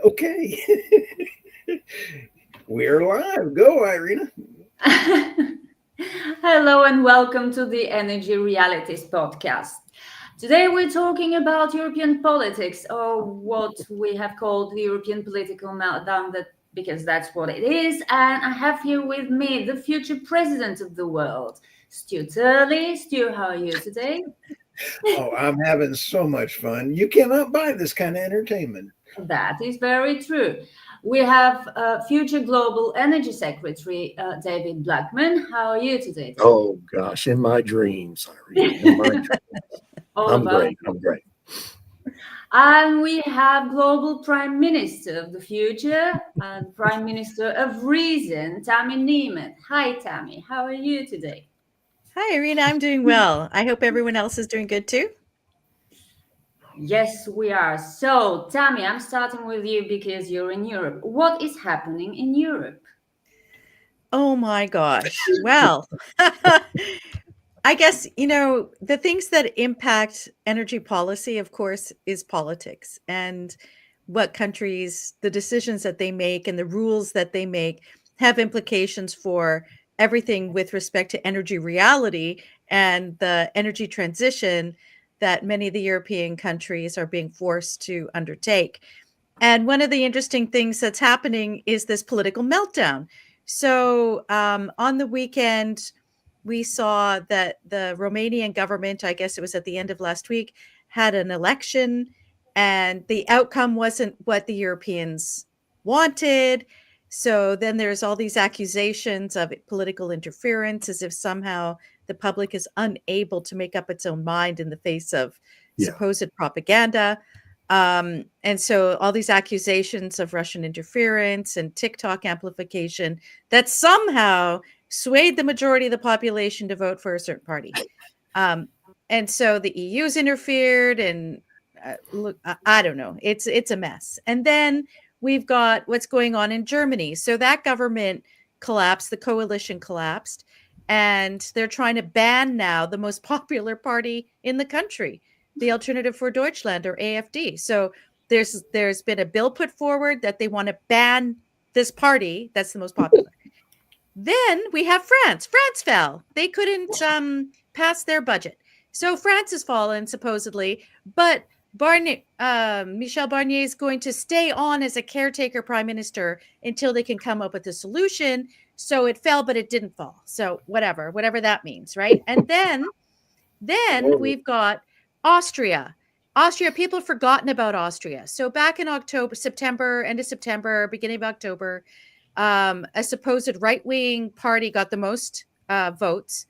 Okay. We're live. Go, Irina. Hello and welcome to the Energy Realities podcast. Today we're talking about European politics, or what we have called the European political meltdown, because that's what it is. And I have here with me the future president of the world, Stu Turley. Stu, how are you today? Oh, I'm having so much fun. You cannot buy this kind of entertainment. That is very true. We have future Global Energy Secretary David Blackman. How are you today, Oh gosh, in my dreams, Irene, in my David? dreams. All I'm about great. I'm great. And we have global prime minister of the future and prime minister of reason, Tammy Niemann. Hi, Tammy. How are you today? Hi, Irina. I'm doing well. I hope everyone else is doing good too. Yes, we are. So, Tammy, I'm starting with you because you're in Europe. What is happening in Europe? Oh my gosh. Well, I guess, the things that impact energy policy, of course, is politics and what countries, the decisions that they make and the rules that they make have implications for everything with respect to energy reality and the energy transition that many of the European countries are being forced to undertake. And one of the interesting things that's happening is this political meltdown. So on the weekend, we saw that the Romanian government, I guess it was at the end of last week, had an election, and the outcome wasn't what the Europeans wanted. So then there's all these accusations of political interference, as if somehow the public is unable to make up its own mind in the face of Yeah. supposed propaganda. And so all these accusations of Russian interference and TikTok amplification that somehow swayed the majority of the population to vote for a certain party. Um, and so the EU's interfered, and look, I don't know. It's a mess. And then we've got what's going on in Germany. So that government collapsed, the coalition collapsed, and they're trying to ban now the most popular party in the country, the Alternative for Deutschland, or AfD. So there's been a bill put forward that they want to ban this party that's the most popular. Then we have France. France fell. They couldn't pass their budget. So France has fallen, supposedly, but Michel Barnier is going to stay on as a caretaker prime minister until they can come up with a solution. So it fell, but it didn't fall. So whatever that means, right? And then Whoa. we've got Austria. Austria, people have forgotten about Austria. So back in September, end of September, beginning of October, a supposed right-wing party got the most votes,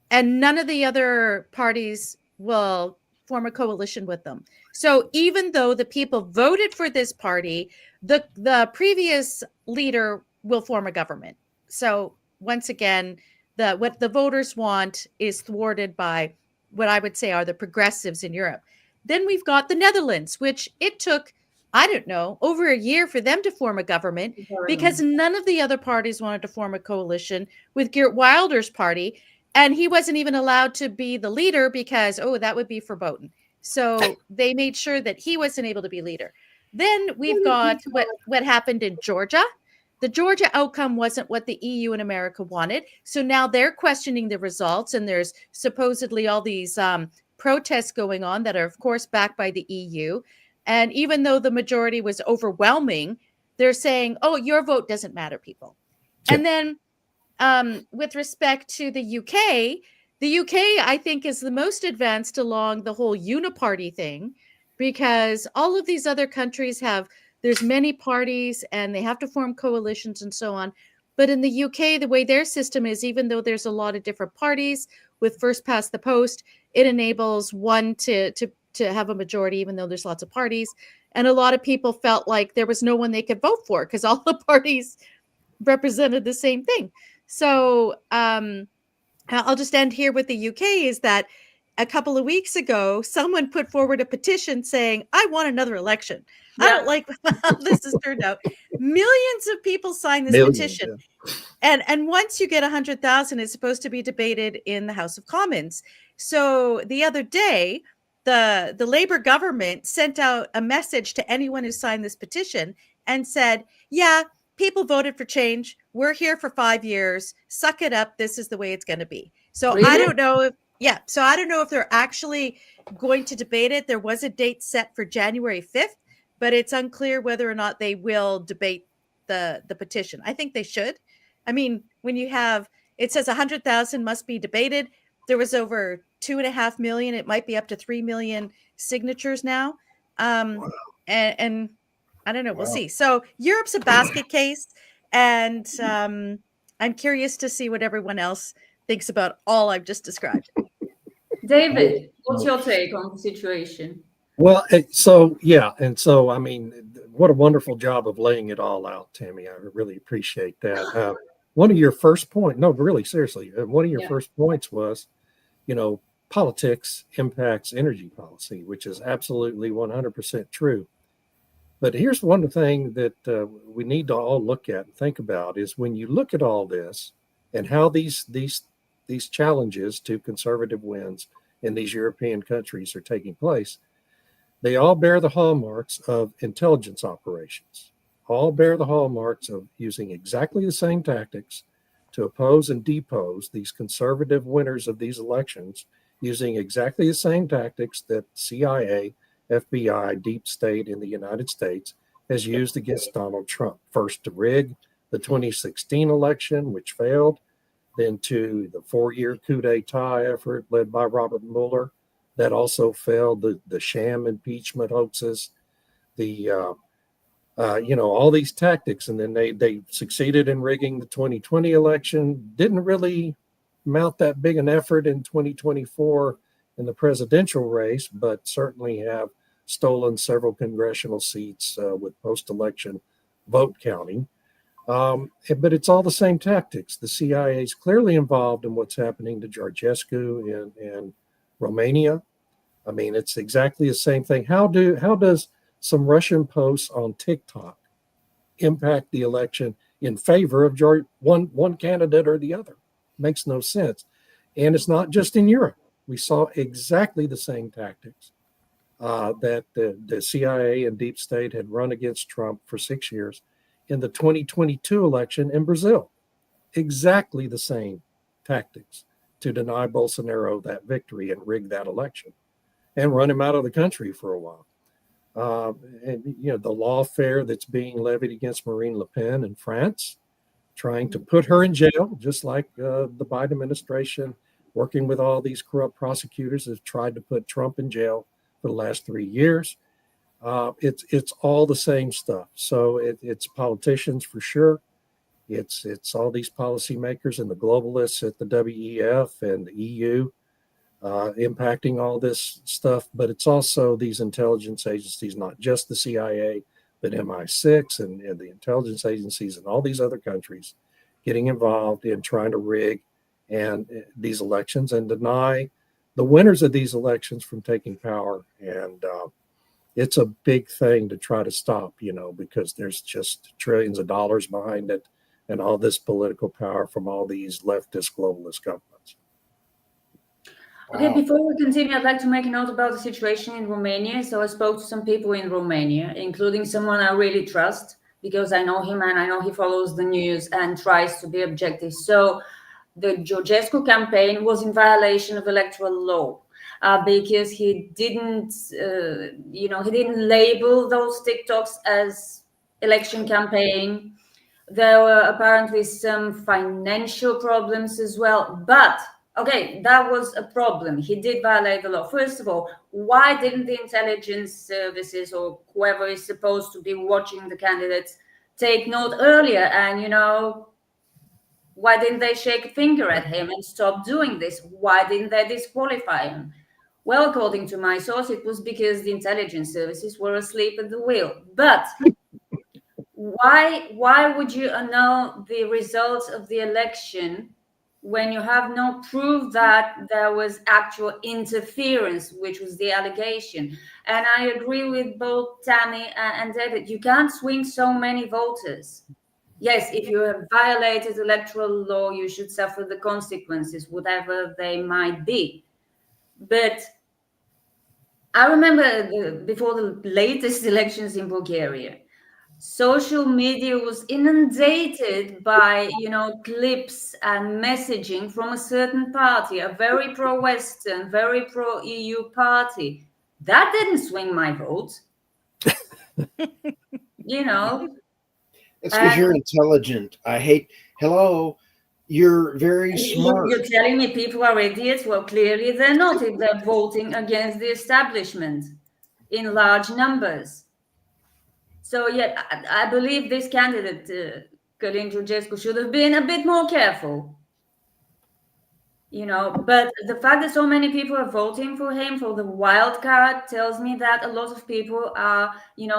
and none of the other parties will form a coalition with them. So even though the people voted for this party, the previous leader will form a government. So once again, what the voters want is thwarted by what I would say are the progressives in Europe. Then we've got the Netherlands, which it took, I don't know, over a year for them to form a government because none of the other parties wanted to form a coalition with Geert Wilders' party. And he wasn't even allowed to be the leader because, that would be verboten. So they made sure that he wasn't able to be leader. Then we've got what happened in Georgia. The Georgia outcome wasn't what the EU and America wanted. So now they're questioning the results, and there's supposedly all these protests going on that are, of course, backed by the EU. And even though the majority was overwhelming, they're saying, your vote doesn't matter, people. Yeah. And then with respect to the UK, I think, is the most advanced along the whole uniparty thing, because all of these other countries there's many parties and they have to form coalitions and so on. But in the UK, the way their system is, even though there's a lot of different parties with first past the post, it enables one to have a majority, even though there's lots of parties. And a lot of people felt like there was no one they could vote for because all the parties represented the same thing. So I'll just end here with the UK, is that a couple of weeks ago, someone put forward a petition saying, I want another election. I don't like how this has turned out. Millions of people signed this petition. Yeah. And once you get 100,000, it's supposed to be debated in the House of Commons. So the other day, the Labor government sent out a message to anyone who signed this petition and said, yeah, people voted for change. We're here for 5 years. Suck it up. This is the way it's going to be. So I Really? don't know if they're actually going to debate it. There was a date set for January 5th, but it's unclear whether or not they will debate the petition. I think they should. I mean, when you have, it says 100,000 must be debated. There was over 2.5 million. It might be up to 3 million signatures now. Wow. And I don't know. We'll Wow. see. So Europe's a basket case, and I'm curious to see what everyone else thinks about all I've just described. David, what's your take on the situation? Well, so I mean, what a wonderful job of laying it all out, Tammy. I really appreciate that. One of your first really seriously, one of your first points was, politics impacts energy policy, which is absolutely 100% true. But here's one thing that we need to all look at and think about is when you look at all this and how these challenges to conservative wins in these European countries are taking place, they all bear the hallmarks of intelligence operations, all bear the hallmarks of using exactly the same tactics to oppose and depose these conservative winners of these elections, using exactly the same tactics that CIA, FBI, deep state in the United States has used against Donald Trump. First to rig the 2016 election, which failed, then to the 4-year coup d'etat effort led by Robert Mueller, that also failed, the sham impeachment hoaxes, all these tactics. And then they succeeded in rigging the 2020 election, didn't really mount that big an effort in 2024 in the presidential race, but certainly have stolen several congressional seats with post-election vote counting. But it's all the same tactics. The CIA is clearly involved in what's happening to Georgescu in Romania. I mean, it's exactly the same thing. How does some Russian posts on TikTok impact the election in favor of one candidate or the other? Makes no sense. And it's not just in Europe. We saw exactly the same tactics that the CIA and deep state had run against Trump for 6 years in the 2022 election in Brazil. Exactly the same tactics to deny Bolsonaro that victory and rig that election and run him out of the country for a while. The lawfare that's being levied against Marine Le Pen in France, trying to put her in jail, just like the Biden administration, working with all these corrupt prosecutors, has tried to put Trump in jail for the last 3 years. It's all the same stuff. So it's politicians for sure. It's all these policymakers and the globalists at the WEF and the EU impacting all this stuff. But it's also these intelligence agencies, not just the CIA, but MI6 and the intelligence agencies in all these other countries getting involved in trying to rig these elections and deny the winners of these elections from taking power. And it's a big thing to try to stop, because there's just trillions of dollars behind it and all this political power from all these leftist globalist governments. Okay, Wow. before we continue, I'd like to make a note about the situation in Romania. So I spoke to some people in Romania, including someone I really trust because I know him and I know he follows the news and tries to be objective. So the Georgescu campaign was in violation of electoral law because he didn't label those TikToks as election campaign. There were apparently some financial problems as well, but okay, that was a problem. He did violate the law. First of all, why didn't the intelligence services or whoever is supposed to be watching the candidates take note earlier? And, why didn't they shake a finger at him and stop doing this? Why didn't they disqualify him? Well, according to my source, it was because the intelligence services were asleep at the wheel. But why would you annul the results of the election when you have no proof that there was actual interference, which was the allegation? And I agree with both Tammy and David. You can't swing so many voters. Yes, if you have violated electoral law, you should suffer the consequences, whatever they might be. But I remember before the latest elections in Bulgaria, social media was inundated by, clips and messaging from a certain party, a very pro-Western, very pro-EU party. That didn't swing my vote, you know. It's because And you're intelligent. Hello, you're very you're smart. telling me people are idiots? Well, clearly they're not if they're voting against the establishment in large numbers. So, yeah, I believe this candidate, Călin Georgescu, should have been a bit more careful. But the fact that so many people are voting for him for the wild card tells me that a lot of people are,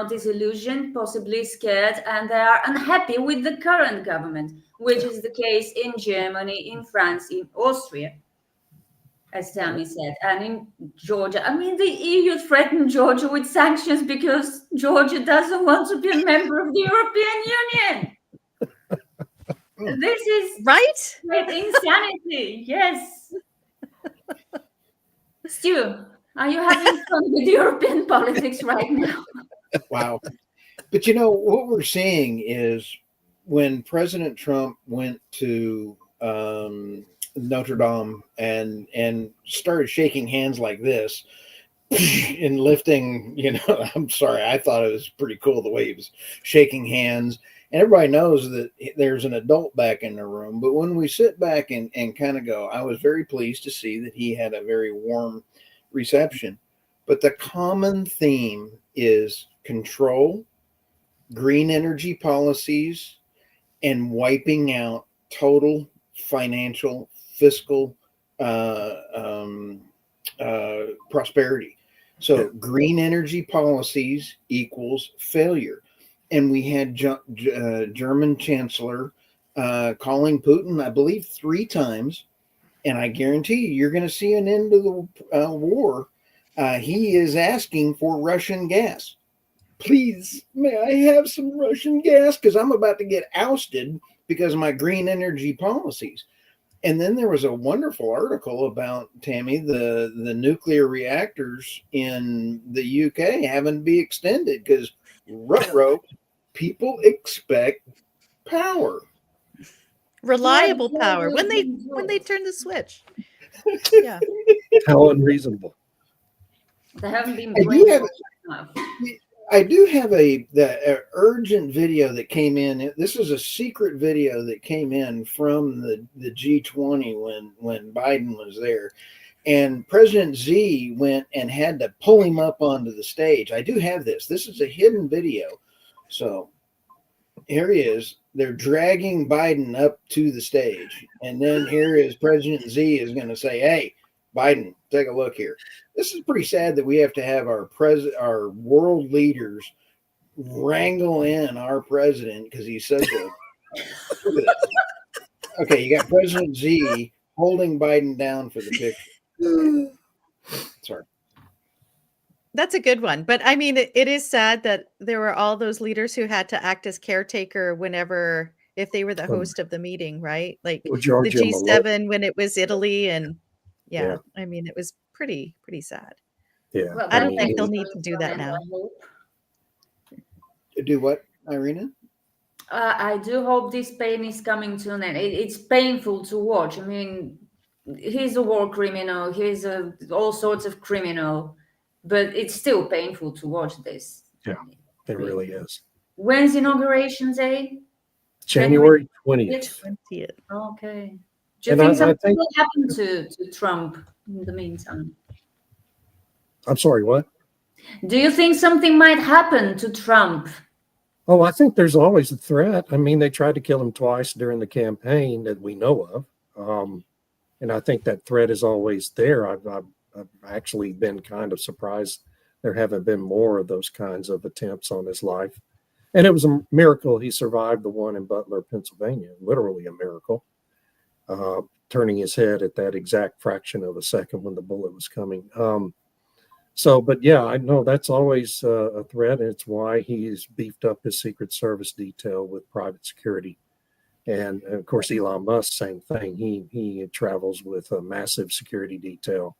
disillusioned, possibly scared, and they are unhappy with the current government, which is the case in Germany, in France, in Austria, as Tammy said, and in Georgia. I mean, the EU threatened Georgia with sanctions because Georgia doesn't want to be a member of the European Union. This is Right? great insanity. Yes. Stu, are you having fun with European politics right now? Wow. But what we're seeing is when President Trump went to Notre Dame and started shaking hands like this and lifting, I'm sorry, I thought it was pretty cool the way he was shaking hands. And everybody knows that there's an adult back in the room. But when we sit back and kind of go, I was very pleased to see that he had a very warm reception. But the common theme is control, green energy policies, and wiping out total financial, fiscal prosperity. So, green energy policies equals failure. And we had German Chancellor calling Putin, I believe, 3 times. And I guarantee you're going to see an end to the war. He is asking for Russian gas. Please, may I have some Russian gas? Because I'm about to get ousted because of my green energy policies. And then there was a wonderful article about, Tammy, the nuclear reactors in the UK having to be extended because people expect power. Reliable power when they turn the switch. Yeah. How unreasonable. They haven't been I do have, brainwashed enough. I do have a urgent video that came in. This is a secret video that came in from the G20 when Biden was there. And President Z went and had to pull him up onto the stage. I do have this. This is a hidden video. So here he is. They're dragging Biden up to the stage. And then here is President Z is going to say, hey, Biden, take a look here. This is pretty sad that we have to have our world leaders wrangle in our president because he's such a look at this. Okay, you got President Z holding Biden down for the picture. Sorry. That's a good one. But I mean, it is sad that there were all those leaders who had to act as caretaker if they were the host of the meeting, right? Like the G7 when it was Italy. And yeah, I mean, it was pretty sad. Yeah. Well, I don't think they'll need to do that now. Do what, Irina? I do hope this pain is coming to an end. It's painful to watch. I mean, he's a war criminal. He's all sorts of criminal. But it's still painful to watch this. Yeah, it really is. When's Inauguration Day? January 20th. Okay. Do you think something will happen to Trump in the meantime? I'm sorry, what? Do you think something might happen to Trump? Oh, I think there's always a threat. I mean, they tried to kill him twice during the campaign that we know of. And I think that threat is always there. I've actually been kind of surprised there haven't been more of those kinds of attempts on his life. And it was a miracle he survived the one in Butler, Pennsylvania, literally a miracle, turning his head at that exact fraction of a second when the bullet was coming. But yeah, I know that's always a threat. And it's why he's beefed up his Secret Service detail with private security. And of course, Elon Musk, same thing. He travels with a massive security detail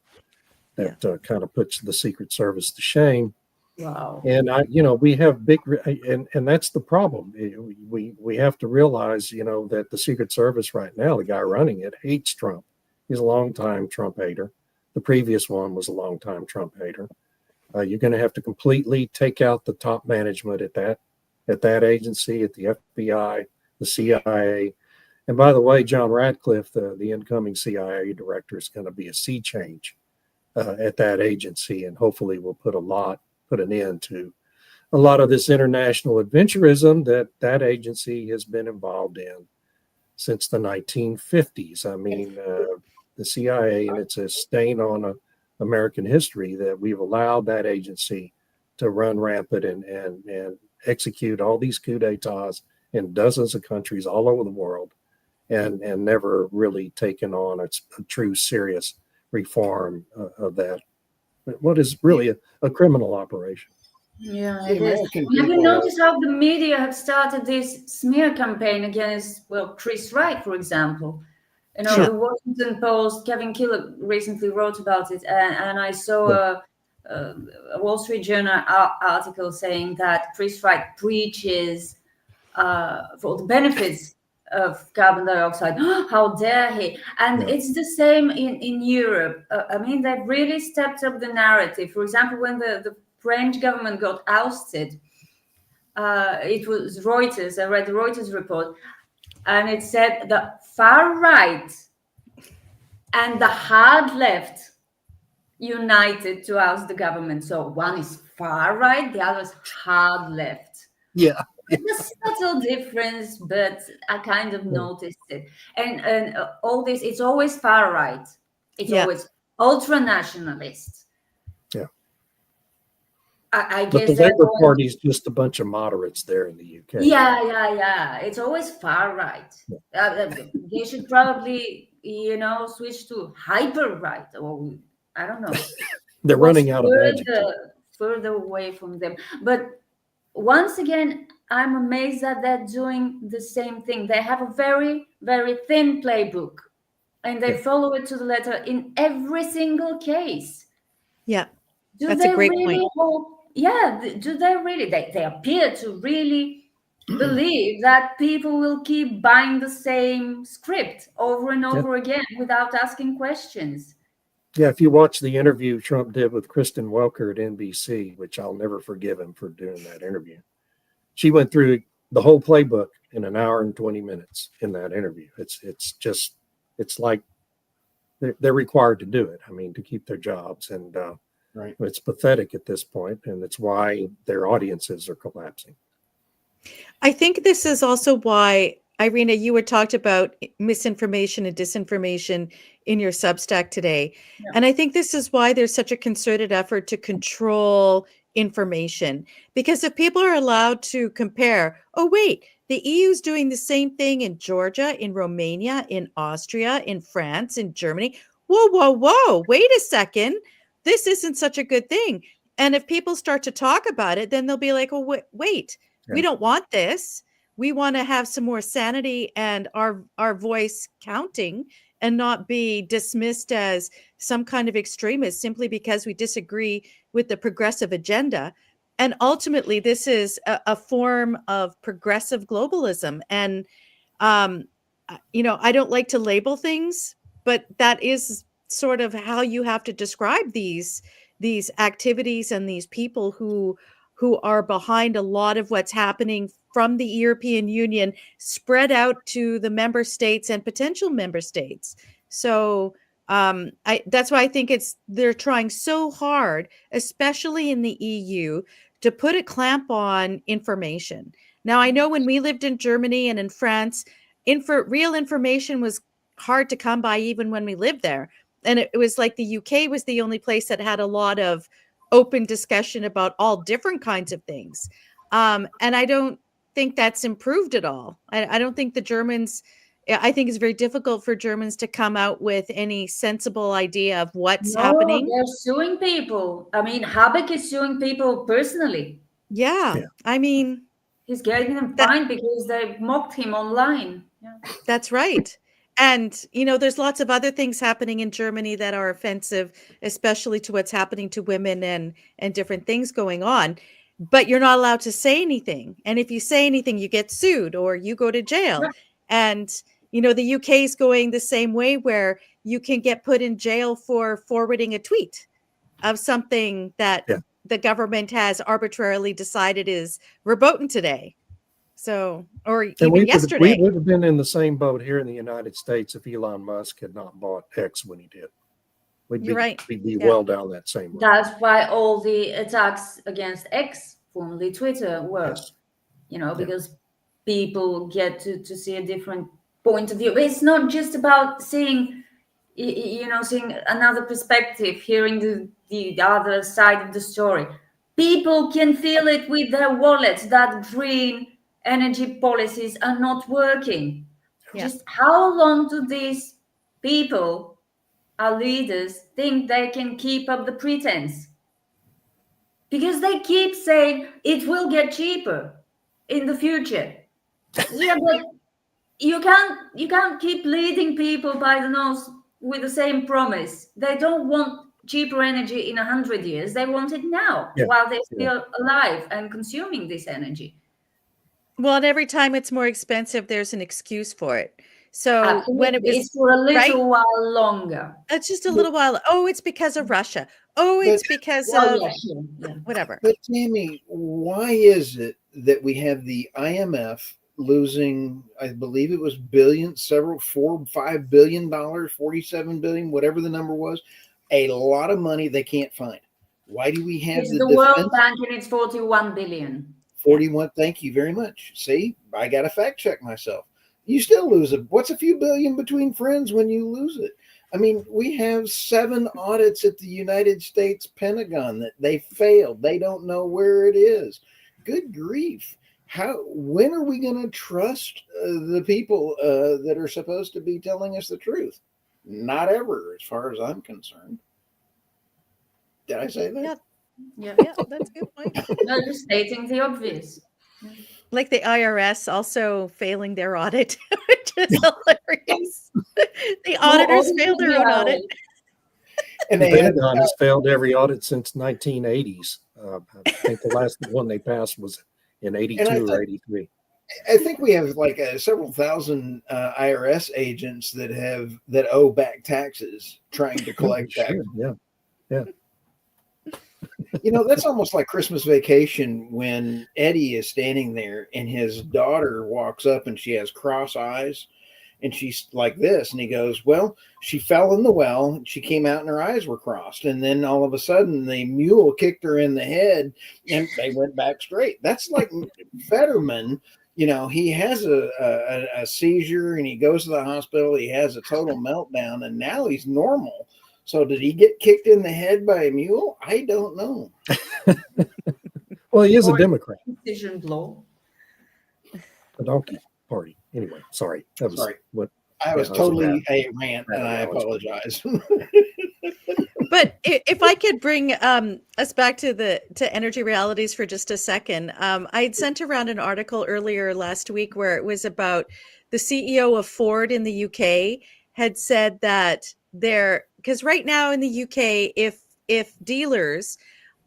that kind of puts the Secret Service to shame. Wow. And we have big, and that's the problem. We have to realize, that the Secret Service right now, the guy running it, hates Trump. He's a longtime Trump hater. The previous one was a longtime Trump hater. You're going to have to completely take out the top management at that agency, at the FBI, the CIA. And by the way, John Ratcliffe, the incoming CIA director, is going to be a sea change at that agency, and hopefully will put an end to a lot of this international adventurism that agency has been involved in since the 1950s. I mean, the CIA, and it's a stain on American history that we've allowed that agency to run rampant and execute all these coups d'etats in dozens of countries all over the world, and never really taken on a true serious reform of that. What is really a criminal operation. Yeah, The it is. American Have you people, noticed how the media have started this smear campaign against, Chris Wright, for example? Sure. The Washington Post, Kevin Killock recently wrote about it, and I saw a Wall Street Journal article saying that Chris Wright preaches for the benefits of carbon dioxide. How dare he? And it's the same in Europe. I mean, they've really stepped up the narrative. For example, when the French government got ousted, it was Reuters. I read the Reuters report, and it said the far right and the hard left united to oust the government. So one is far right, the other is hard left. Yeah. It's a subtle difference, but I kind of noticed it. And all this, it's always far right. It's always ultra nationalist. Yeah. I But guess the Labour Party is just a bunch of moderates there in the UK. Yeah. It's always far right. They should probably, switch to hyper right, or I don't know. They're running out of adjectives. Further away from them. But once again, I'm amazed that they're doing the same thing. They have a very, very thin playbook, and they follow it to the letter in every single case. Yeah. Do That's they a great really point. hope? Yeah, do they really? They appear to really believe that people will keep buying the same script over and over again without asking questions. Yeah, if you watch the interview Trump did with Kristen Welker at NBC, which I'll never forgive him for doing that interview, she went through the whole playbook in an hour and 20 minutes in that interview. It's like they're required to do it. I mean, to keep their jobs, and right. It's pathetic at this point, and it's why their audiences are collapsing. I think this is also why, Irina, you had talked about misinformation and disinformation in your Substack today. Yeah. And I think this is why there's such a concerted effort to control information. Because if people are allowed to compare, oh, wait, the EU is doing the same thing in Georgia, in Romania, in Austria, in France, in Germany. Whoa, wait a second. This isn't such a good thing. And if people start to talk about it, then they'll be like, oh, wait. We don't want this. We want to have some more sanity and our voice counting, and not be dismissed as some kind of extremist simply because we disagree with the progressive agenda. And ultimately, this is a form of progressive globalism. And, I don't like to label things, but that is sort of how you have to describe these activities and these people who are behind a lot of what's happening from the European Union spread out to the member states and potential member states. So that's why I think they're trying so hard, especially in the EU, to put a clamp on information. Now, I know when we lived in Germany and in France, real information was hard to come by even when we lived there. And it was like the UK was the only place that had a lot of open discussion about all different kinds of things. And I don't think that's improved at all. I don't think the Germans, I think it's very difficult for Germans to come out with any sensible idea of what's happening. They're suing people. I mean, Habeck is suing people personally. Yeah. I mean, he's getting them fined because they mocked him online. Yeah. That's right. And, there's lots of other things happening in Germany that are offensive, especially to what's happening to women and different things going on. But you're not allowed to say anything. And if you say anything, you get sued or you go to jail. Yeah. And, the UK is going the same way, where you can get put in jail for forwarding a tweet of something that the government has arbitrarily decided is verboten today. So, or And even we yesterday. would have been in the same boat here in the United States if Elon Musk had not bought X when he did. You're right. We'd be Yeah. well down that same road. That's why all the attacks against X, formerly Twitter, were, Yes. because people get to see a different point of view. But it's not just about seeing, seeing another perspective, hearing the other side of the story. People can feel it with their wallets that green energy policies are not working. Yeah. Just how long do these people, our leaders, think they can keep up the pretense? Because they keep saying it will get cheaper in the future. Yeah, but you can't keep leading people by the nose with the same promise. They don't want cheaper energy in 100 years. They want it now, while they're still alive and consuming this energy. Well, and every time it's more expensive, there's an excuse for it. So when it was, it's for a little while longer. It's just a little while. Oh, it's because of Russia. Oh, it's because of whatever. But Tammy, why is it that we have the IMF losing, I believe it was billions, $5 billion, $47 billion, whatever the number was, a lot of money they can't find? Why do we have the World Bank, and it's 41 billion? 41. Thank you very much. See, I got to fact check myself. You still lose it. What's a few billion between friends when you lose it? I mean, we have 7 audits at the United States Pentagon that they failed. They don't know where it is. Good grief. When are we going to trust the people that are supposed to be telling us the truth? Not ever, as far as I'm concerned. Did I say that? Yeah, that's a good point. No, just stating the obvious. Like the IRS also failing their audit, which is hilarious. The auditors failed their own audit. And the they Pentagon has failed every audit since 1980s. I think the last one they passed was in 82 or 83. I think we have like several thousand IRS agents that owe back taxes trying to collect tax. Yeah. That's almost like Christmas Vacation when Eddie is standing there and his daughter walks up and she has cross eyes and she's like this. And he goes, well, she fell in the well and she came out and her eyes were crossed. And then all of a sudden the mule kicked her in the head and they went back straight. That's like Fetterman. He has a seizure and he goes to the hospital. He has a total meltdown and now he's normal. So did he get kicked in the head by a mule? I don't know. Well, he is a Democrat. Decision blow. The donkey party. Anyway, sorry. That was what I was totally a rant, and I apologize. But if I could bring us back to energy realities for just a second, I had sent around an article earlier last week where it was about the CEO of Ford in the UK had said that because right now in the UK, if dealers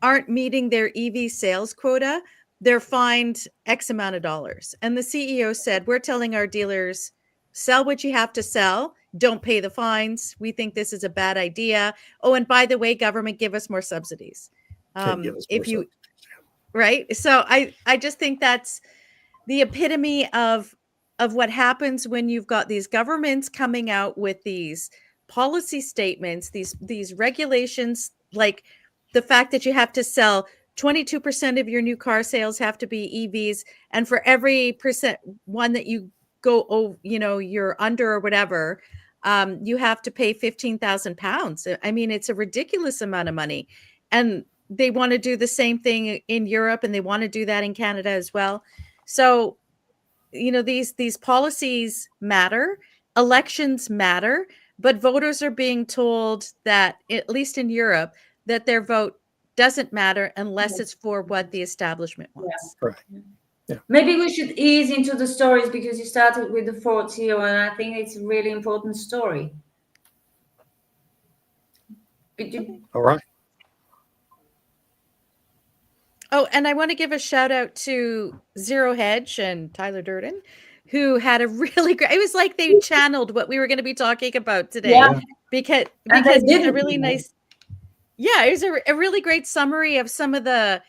aren't meeting their EV sales quota, they're fined X amount of dollars. And the CEO said, we're telling our dealers, sell what you have to sell. Don't pay the fines. We think this is a bad idea. Oh, and by the way, government, give us more subsidies. Right. So I just think that's the epitome of what happens when you've got these governments coming out with these policy statements, these regulations, like the fact that you have to sell 22% of your new car sales have to be EVs. And for every one that you go, you're under or whatever, you have to pay £15,000. I mean, it's a ridiculous amount of money. And they want to do the same thing in Europe and they want to do that in Canada as well. So, these policies matter, elections matter, but voters are being told that, at least in Europe, that their vote doesn't matter unless it's for what the establishment wants. Right. Maybe we should ease into the stories because you started with the Fort Seal, and I think it's a really important story. All right. Oh, and I want to give a shout out to Zero Hedge and Tyler Durden, who had a really great. It was like they channeled what we were going to be talking about today, Yeah, because and they it's a didn't. really nice. Yeah, it was a really great summary of some of the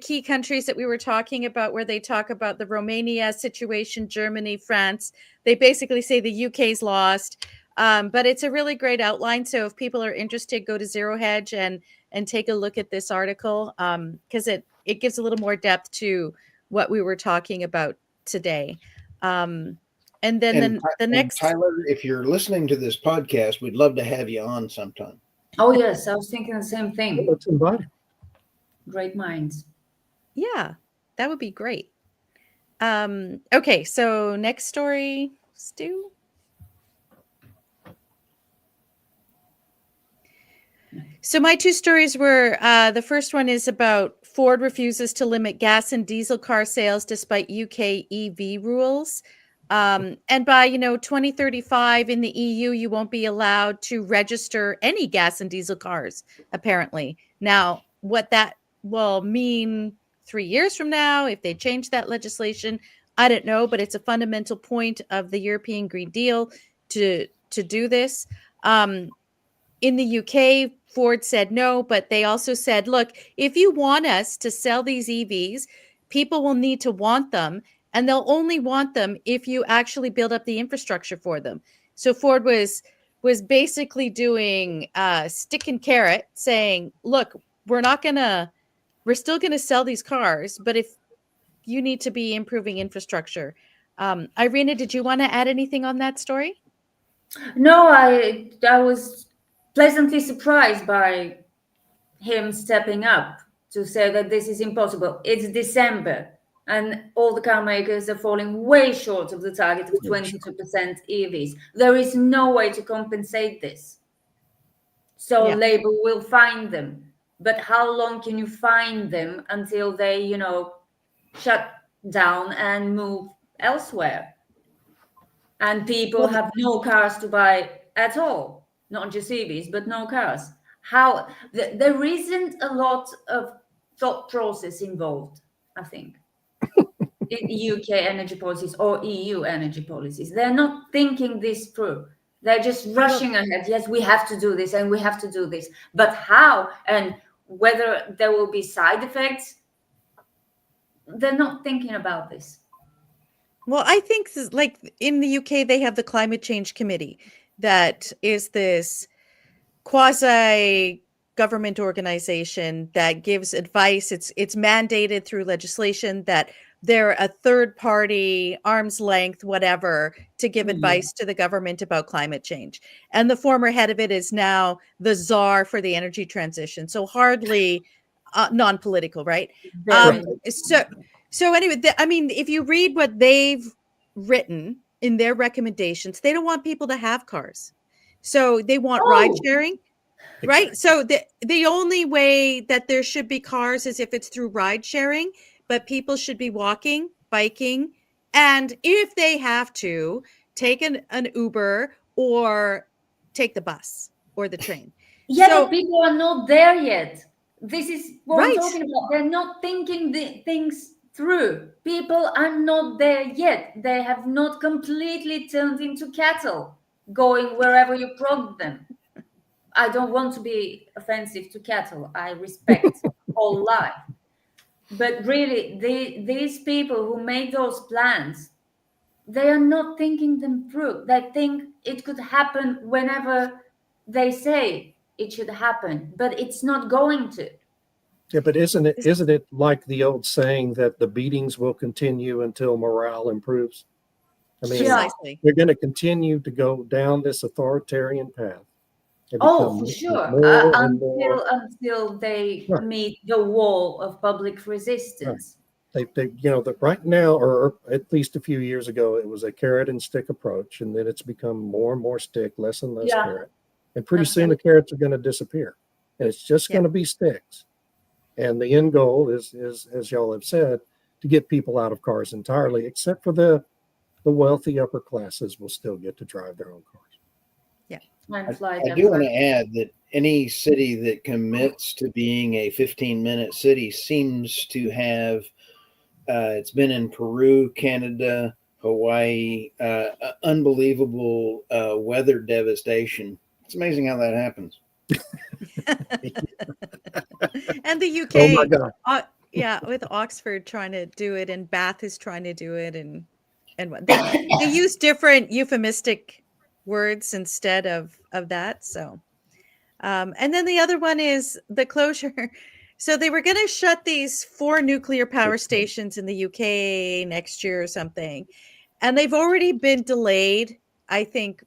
key countries that we were talking about, where they talk about the Romania situation, Germany, France. They basically say the UK's lost, but it's a really great outline. So if people are interested, go to Zero Hedge and take a look at this article, because it gives a little more depth to what we were talking about today. And then the next. Tyler, if you're listening to this podcast, we'd love to have you on sometime. Oh yes, I was thinking the same thing. Let's invite him. Great minds. Yeah, that would be great. Okay, so next story, Stu. So my two stories were, the first one is about Ford refuses to limit gas and diesel car sales despite UK EV rules. And by 2035 in the EU, you won't be allowed to register any gas and diesel cars, apparently. Now, what that will mean 3 years from now, if they change that legislation, I don't know, but it's a fundamental point of the European Green Deal to do this. In the UK, Ford said no, but they also said, look, if you want us to sell these EVs, people will need to want them, and they'll only want them if you actually build up the infrastructure for them. So Ford was basically doing stick and carrot, saying, look, we're still going to sell these cars, but if you need to be improving infrastructure. Irina, did you want to add anything on that story? No, I was pleasantly surprised by him stepping up to say that this is impossible. It's December, and all the car makers are falling way short of the target of 22% EVs. There is no way to compensate this. So Labour will find them. But how long can you find them until they, shut down and move elsewhere? And people have no cars to buy at all, not just EVs, but no cars. How there isn't a lot of thought process involved, I think, in UK energy policies or EU energy policies. They're not thinking this through. They're just rushing ahead. Yes, we have to do this and we have to do this. But how and whether there will be side effects, they're not thinking about this. Well, I think like in the UK, they have the Climate Change Committee that is this quasi government organization that gives advice. It's mandated through legislation that they're a third party, arm's length, whatever, to give advice to the government about climate change. And the former head of it is now the czar for the energy transition. So hardly non-political, right? So anyway, I mean, if you read what they've written in their recommendations, they don't want people to have cars. So they want ride sharing, right? So the only way that there should be cars is if it's through ride sharing, but people should be walking, biking, and if they have to, take an Uber or take the bus or the train. Yeah, but people are not there yet. This is what Right. I'm talking about. They're not thinking the things through. People are not there yet. They have not completely turned into cattle, going wherever you prod them. I don't want to be offensive to cattle. I respect all life. But really, these people who make those plans, they are not thinking them through. They think it could happen whenever they say it should happen, but it's not going to. Yeah, but isn't it like the old saying that the beatings will continue until morale improves? I mean, Precisely. they're going to continue to go down this authoritarian path. Oh, for sure. Until they Right. meet the wall of public resistance. Right. They right now, or at least a few years ago, it was a carrot and stick approach, and then it's become more and more stick, less and less carrot. And pretty soon the carrots are going to disappear, and it's just going to be sticks. And the end goal is, as y'all have said, to get people out of cars entirely, except for the wealthy upper classes will still get to drive their own cars. And fly I their do want to flag. add that any city that commits to being a 15-minute city seems to have, it's been in Peru, Canada, Hawaii, unbelievable weather devastation. It's amazing how that happens. And the Oh my UK, God. yeah, with Oxford trying to do it, and Bath is trying to do it, and they use different euphemistic words instead of that. So, and then the other one is the closure. So they were going to shut these 4 nuclear power stations in the UK next year or something, and they've already been delayed. I think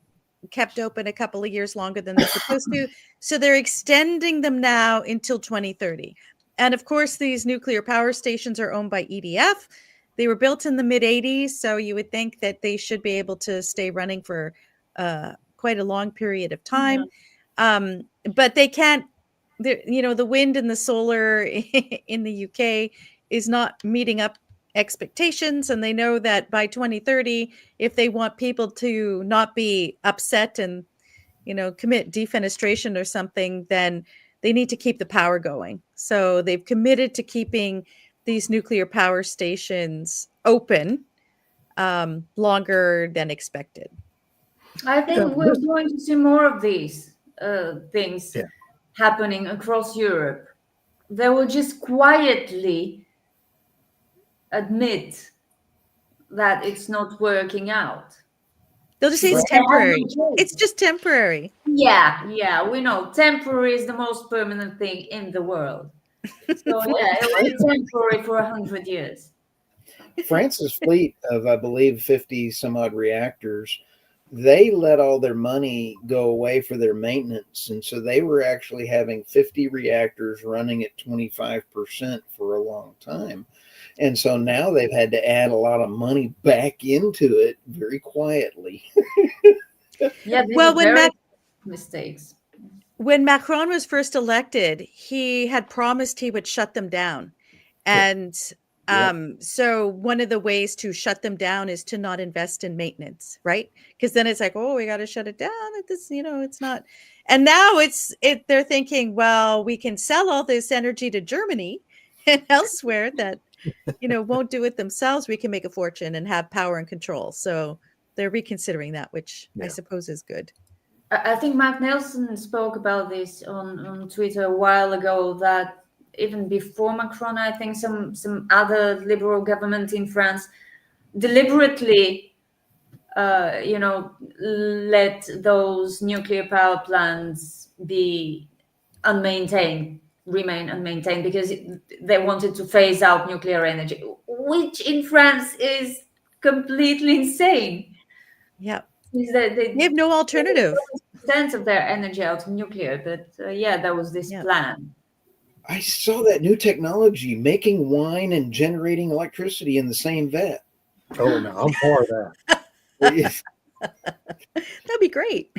kept open a couple of years longer than they're supposed to. So they're extending them now until 2030. And of course, these nuclear power stations are owned by EDF. They were built in the mid 80s. So you would think that they should be able to stay running for quite a long period of time. But they can't, the wind and the solar in the UK is not meeting up expectations, and they know that by 2030, if they want people to not be upset and commit defenestration or something, then they need to keep the power going. So they've committed to keeping these nuclear power stations open longer than expected. I think we're going to see more of these things Yeah. happening across Europe. They will just quietly admit that it's not working out. They'll just say it's But they have no temporary. choice. It's just temporary. Yeah, we know temporary is the most permanent thing in the world. So yeah, it will be temporary for 100 years. France's fleet of, I believe, 50 some odd reactors, they let all their money go away for their maintenance. And so they were actually having 50 reactors running at 25% for a long time. And so now they've had to add a lot of money back into it very quietly. Yeah, these Well, are very mistakes. when Macron was first elected, he had promised he would shut them down. And so one of the ways to shut them down is to not invest in maintenance, right? Because then it's like, oh, we got to shut it down. It's not. And now they're thinking, well, we can sell all this energy to Germany and elsewhere that, won't do it themselves. We can make a fortune and have power and control. So they're reconsidering that, which I suppose is good. I think Mark Nelson spoke about this on Twitter a while ago, that even before Macron, I think some other liberal government in France deliberately, let those nuclear power plants be remain unmaintained, because they wanted to phase out nuclear energy, which in France is completely insane. Yeah. They have no alternative. Sense of their energy out of nuclear, but that was this plan. I saw that new technology, making wine and generating electricity in the same vat. Oh no, I'm for that. That'd be great.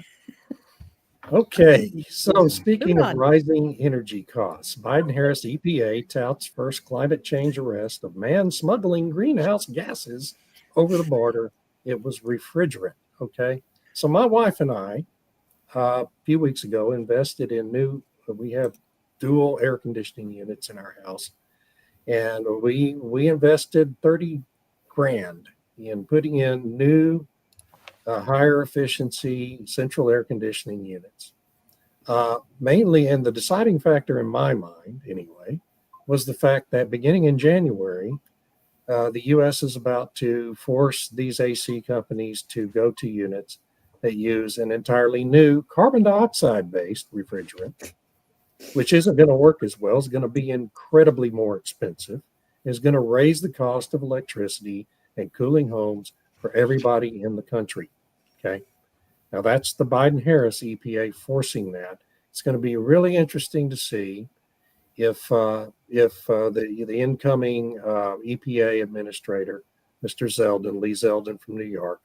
Okay, so speaking of rising energy costs, Biden-Harris EPA touts first climate change arrest of man smuggling greenhouse gases over the border. It was refrigerant. Okay, so my wife and I, a few weeks ago, invested in we have dual air conditioning units in our house, and we invested 30 grand in putting in new higher efficiency central air conditioning units. Mainly, and the deciding factor in my mind anyway, was the fact that beginning in January, the U.S. is about to force these AC companies to go to units that use an entirely new carbon dioxide based refrigerant, which isn't going to work as well. It's going to be incredibly more expensive. It's going to raise the cost of electricity and cooling homes for everybody in the country. Okay. Now that's the Biden-Harris EPA forcing that. It's going to be really interesting to see if the incoming EPA administrator, Mr. Lee Zeldin from New York,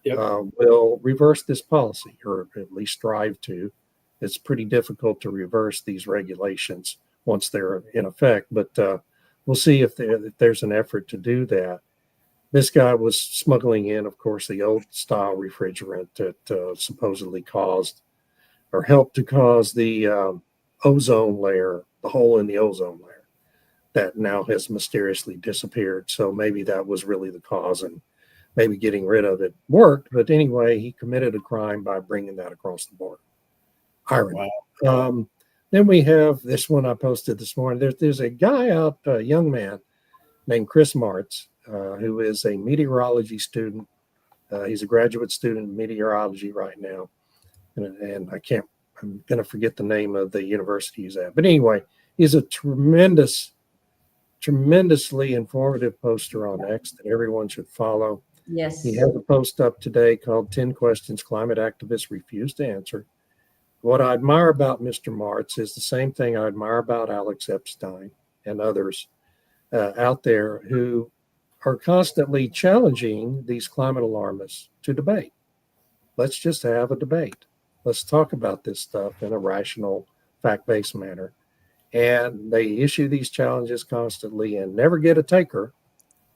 will reverse this policy, or at least strive to. It's pretty difficult to reverse these regulations once they're in effect, but we'll see if there's an effort to do that. This guy was smuggling in, of course, the old style refrigerant that supposedly caused or helped to cause the ozone layer, the hole in the ozone layer that now has mysteriously disappeared. So maybe that was really the cause, and maybe getting rid of it worked. But anyway, he committed a crime by bringing that across the border. Irony. Wow. Then we have this one I posted this morning. There's a guy out, a young man named Chris Martz, who is a meteorology student. He's a graduate student in meteorology right now. And I'm going to forget the name of the university he's at. But anyway, he's a tremendously informative poster on X that everyone should follow. Yes. He has a post up today called 10 Questions Climate Activists Refuse to Answer. What I admire about Mr. Martz is the same thing I admire about Alex Epstein and others out there who are constantly challenging these climate alarmists to debate. Let's just have a debate. Let's talk about this stuff in a rational, fact-based manner. And they issue these challenges constantly and never get a taker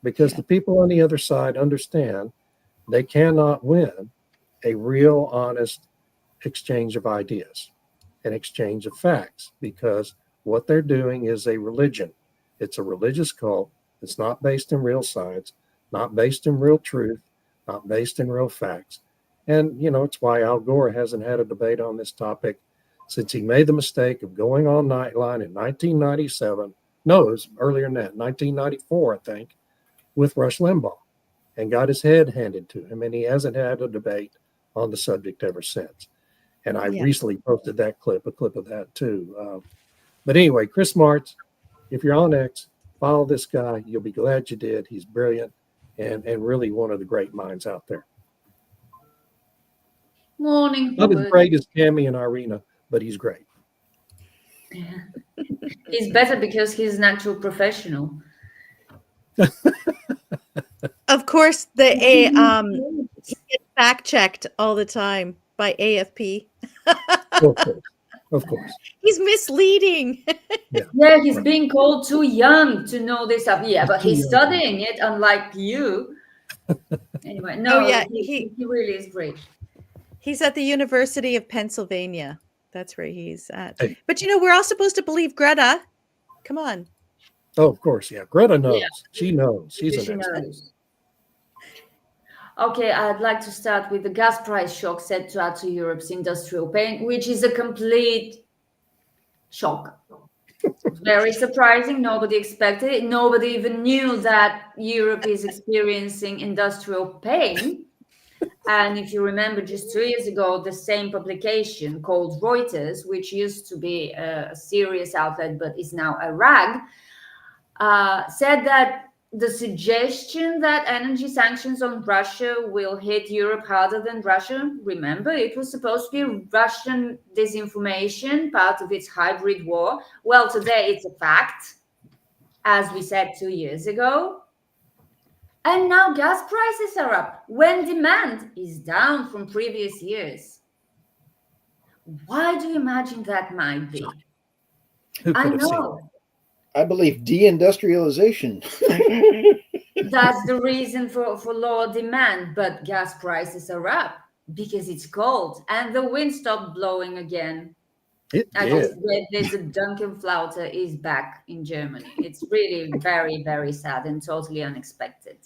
because the people on the other side understand they cannot win a real, honest exchange of ideas, an exchange of facts, because what they're doing is a religion. It's a religious cult. It's not based in real science, not based in real truth, not based in real facts. And, it's why Al Gore hasn't had a debate on this topic since he made the mistake of going on Nightline in 1997. No, it was earlier than that, 1994, I think, with Rush Limbaugh, and got his head handed to him. And he hasn't had a debate on the subject ever since. And I recently posted a clip of that too. But anyway, Chris Martz, if you're on X, follow this guy. You'll be glad you did. He's brilliant and really one of the great minds out there. Morning. Not as great as Tammy and Irina, but he's great. Yeah. He's better because he's an actual professional. Of course, he gets fact checked all the time by AFP. Of course. He's misleading. Yeah, he's being called too young to know this stuff. Yeah, but he's studying it, unlike you. Anyway, no, he really is great. He's at the University of Pennsylvania. That's where he's at. Hey. But we're all supposed to believe Greta. Come on. Oh, of course, yeah. Greta knows. Yeah. She knows. She's an expert. Okay, I'd like to start with the gas price shock set to add to Europe's industrial pain, which is a complete shock. Very surprising. Nobody expected it. Nobody even knew that Europe is experiencing industrial pain. And if you remember, just 2 years ago, the same publication called Reuters, which used to be a serious outlet but is now a rag, said that the suggestion that energy sanctions on Russia will hit Europe harder than Russia, remember, it was supposed to be Russian disinformation, part of its hybrid war. Well, today it's a fact, as we said 2 years ago. And now gas prices are up when demand is down from previous years. Why do you imagine that might be? I know. I believe deindustrialization. That's the reason for lower demand, but gas prices are up because it's cold and the wind stopped blowing again. I just read there's a Dunkelflaute is back in Germany. It's really very, very sad and totally unexpected.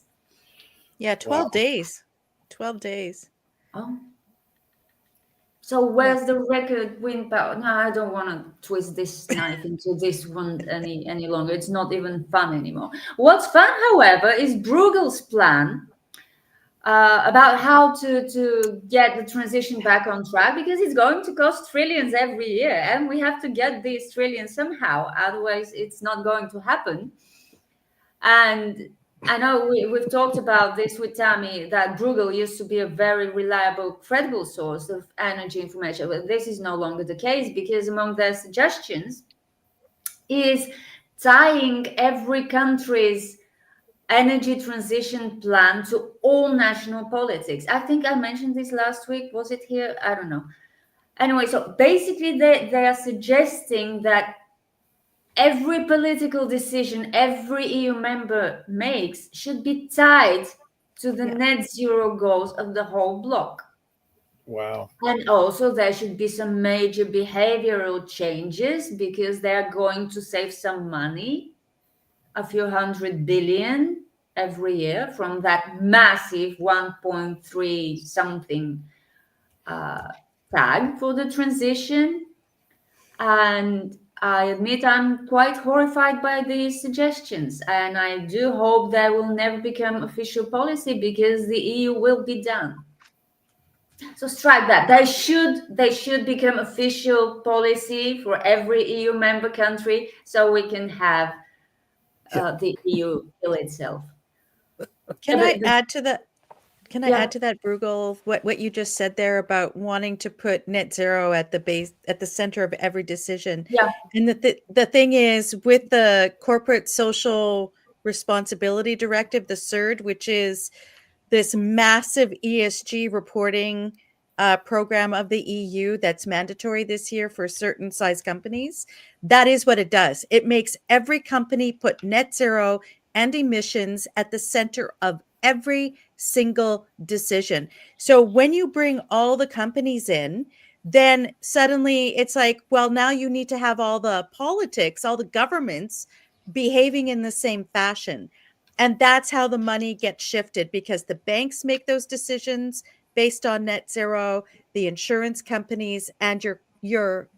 Yeah, 12 days. 12 days. Oh. So where's the record wind power? No, I don't want to twist this knife into this one any longer. It's not even fun anymore. What's fun, however, is Bruegel's plan about how to get the transition back on track, because it's going to cost trillions every year, and we have to get these trillions somehow. Otherwise, it's not going to happen. And I know we've talked about this with Tammy, that Bruegel used to be a very reliable, credible source of energy information, but this is no longer the case, because among their suggestions is tying every country's energy transition plan to all national politics. I think I mentioned this last week. Was it here? I don't know. Anyway, so basically they are suggesting that every political decision every EU member makes should be tied to the net zero goals of the whole bloc. Wow. And also, there should be some major behavioral changes because they're going to save some money, a few 100 billion every year from that massive 1.3 something tag for the transition. And I admit I'm quite horrified by these suggestions, and I do hope they will never become official policy because the EU will be done. So strike that. They should become official policy for every EU member country, so we can have the EU kill itself. Can Yeah, I but the- add to that? Can I yeah, add to that, Bruegel, what you just said there about wanting to put net zero at the base, at the center of every decision? yeah. And the thing is, with the Corporate Social Responsibility Directive, the CERD, which is this massive ESG reporting program of the EU that's mandatory this year for certain size companies, that is what it does. It makes every company put net zero and emissions at the center of every single decision. So when you bring all the companies in, then suddenly it's like, well, now you need to have all the politics, all the governments behaving in the same fashion. And that's how the money gets shifted, because the banks make those decisions based on net zero, the insurance companies, and your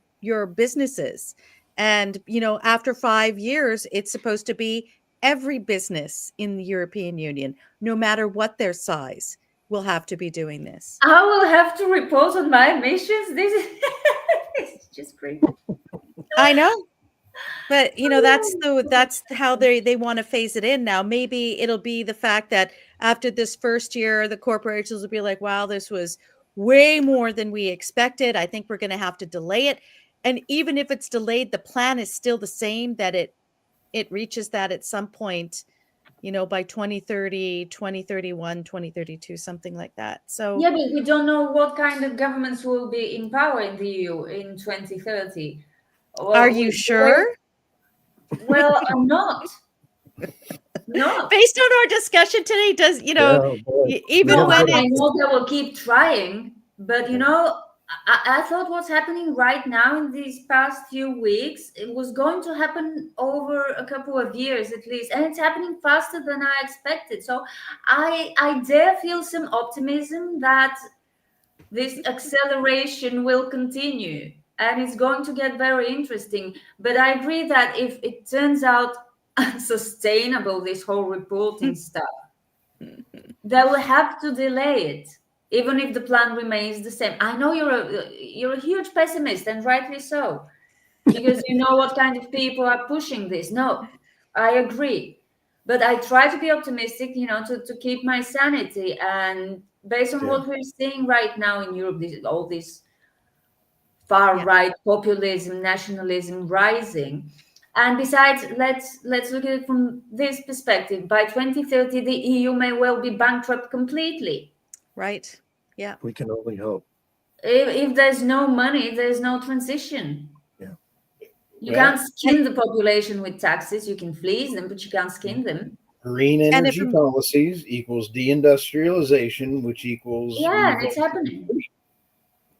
businesses. And after 5 years, it's supposed to be every business in the European Union, no matter what their size, will have to be doing this. I will have to report on my emissions. This is it's just crazy. I know. But that's how they want to phase it in now. Maybe it'll be the fact that after this first year, the corporations will be like, wow, this was way more than we expected. I think we're going to have to delay it. And even if it's delayed, the plan is still the same, that it reaches that at some point, by 2030, 2031, 2032, something like that. So Yeah, but we don't know what kind of governments will be in power in the EU in 2030. are you sure? Well, I'm not. Not. Based on our discussion today, does boy. even No, when I it's know they will keep trying, but I thought what's happening right now in these past few weeks, it was going to happen over a couple of years at least, and it's happening faster than I expected. So I dare feel some optimism that this acceleration will continue, and it's going to get very interesting. But I agree that if it turns out unsustainable, this whole reporting stuff, they will have to delay it, even if the plan remains the same. I know you're a huge pessimist, and rightly so, because you know what kind of people are pushing this. No, I agree, but I try to be optimistic, to keep my sanity. And based on what we're seeing right now in Europe, all this far right populism, nationalism rising. And besides, let's look at it from this perspective. By 2030, the EU may well be bankrupt completely. right. Yeah. We can only hope. If there's no money, there's no transition. Yeah. You can't skin the population with taxes. You can fleece them, but you can't skin them. Green energy policies equals deindustrialization, which equals it's happening.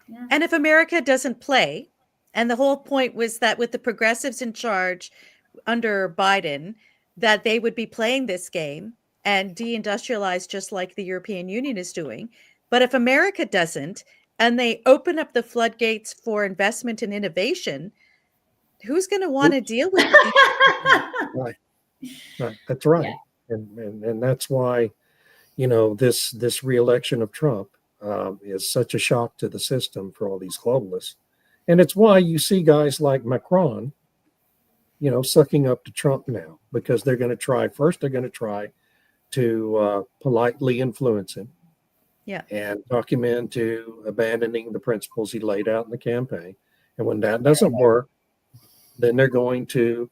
Yeah. And if America doesn't play, and the whole point was that with the progressives in charge under Biden, that they would be playing this game and deindustrialize just like the European Union is doing. But if America doesn't, and they open up the floodgates for investment and innovation, who's going to want to deal with it? Right. That's right. Yeah. And that's why, this re-election of Trump is such a shock to the system for all these globalists. And it's why you see guys like Macron, sucking up to Trump now, because they're going to try to politely influence him. Yeah. And talk him into abandoning the principles he laid out in the campaign. And when that doesn't work, then they're going to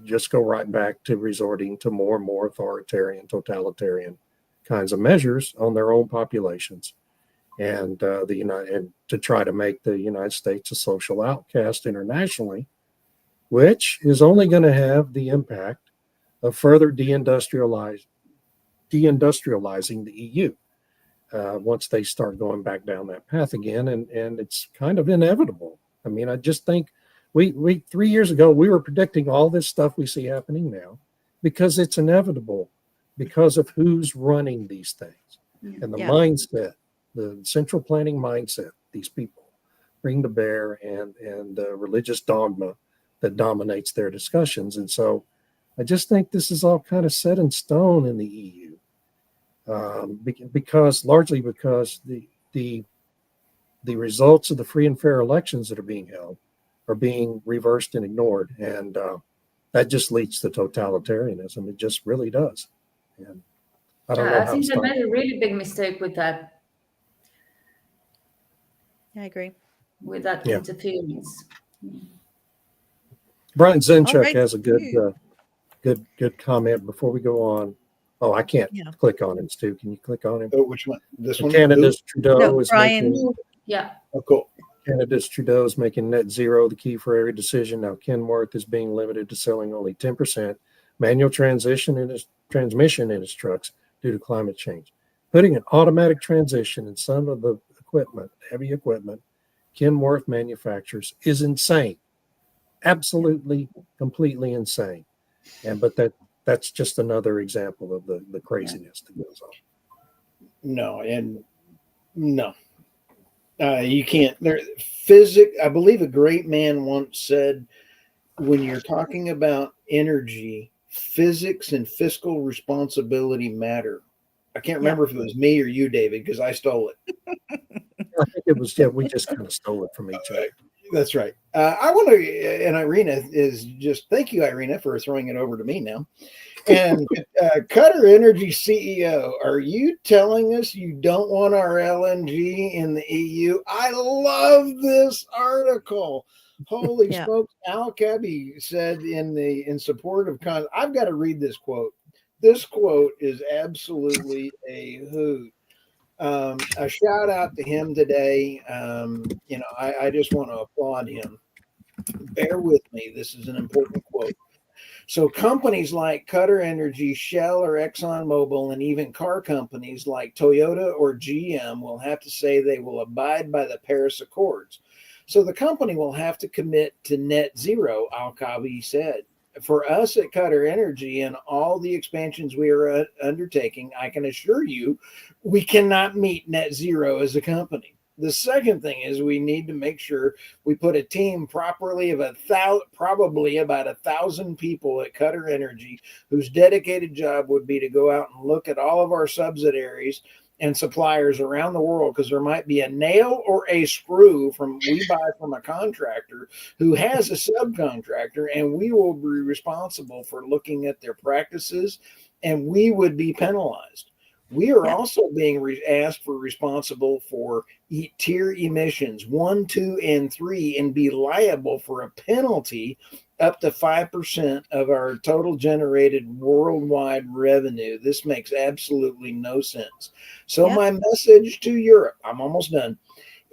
just go right back to resorting to more and more authoritarian, totalitarian kinds of measures on their own populations, and to try to make the United States a social outcast internationally, which is only going to have the impact of further deindustrializing the EU once they start going back down that path again. And it's kind of inevitable. I mean, I just think we 3 years ago, we were predicting all this stuff we see happening now because it's inevitable because of who's running these things and the mindset, the central planning mindset these people bring to bear and religious dogma that dominates their discussions. And so I just think this is all kind of set in stone in the EU because the results of the free and fair elections that are being held are being reversed and ignored. And that just leads to totalitarianism. It just really does. And I don't know I how think to they stop made a really big mistake with that I agree. Yeah. interference. Brian Zinchuk right. has a good comment before we go on. Oh, I can't click on him, Stu. Can you click on him? Oh, which one? This one? Canada's Trudeau No, is Brian. making Yeah. Oh, cool. Canada's Trudeau is making net zero the key for every decision. Now Kenworth is being limited to selling only 10% manual transmission in his trucks due to climate change. Putting an automatic transmission in some of the equipment, heavy equipment, Kenworth manufactures is insane. Absolutely, completely insane. But that's just another example of the craziness that goes on. No, and no. You can't. I believe a great man once said, when you're talking about energy, physics and fiscal responsibility matter. I can't remember if it was me or you, David, because I stole it. I think it was, we just kind of stole it from each other. That's right. I want to, and Irina is just, thank you, Irina, for throwing it over to me now. And Qatar Energy CEO, are you telling us you don't want our LNG in the EU? I love this article. Holy smokes. Al Cabby said in support of I've got to read this quote. This quote is absolutely a hoot. A shout out to him today. I just want to applaud him. Bear with me. This is an important quote. So companies like Qatar Energy, Shell, or ExxonMobil, and even car companies like Toyota or GM will have to say they will abide by the Paris Accords. So the company will have to commit to net zero, Al-Kabi said. For us at Qatar Energy and all the expansions we are undertaking, I can assure you we cannot meet net zero as a company. The second thing is we need to make sure we put a team properly of probably about 1,000 people at Qatar Energy whose dedicated job would be to go out and look at all of our subsidiaries and suppliers around the world, because there might be a nail or a screw we buy from a contractor who has a subcontractor, and we will be responsible for looking at their practices, and we would be penalized. We are also being asked for responsible for tier emissions 1, 2, and 3, and be liable for a penalty up to 5% of our total generated worldwide revenue. This makes absolutely no sense. So my message to Europe, I'm almost done,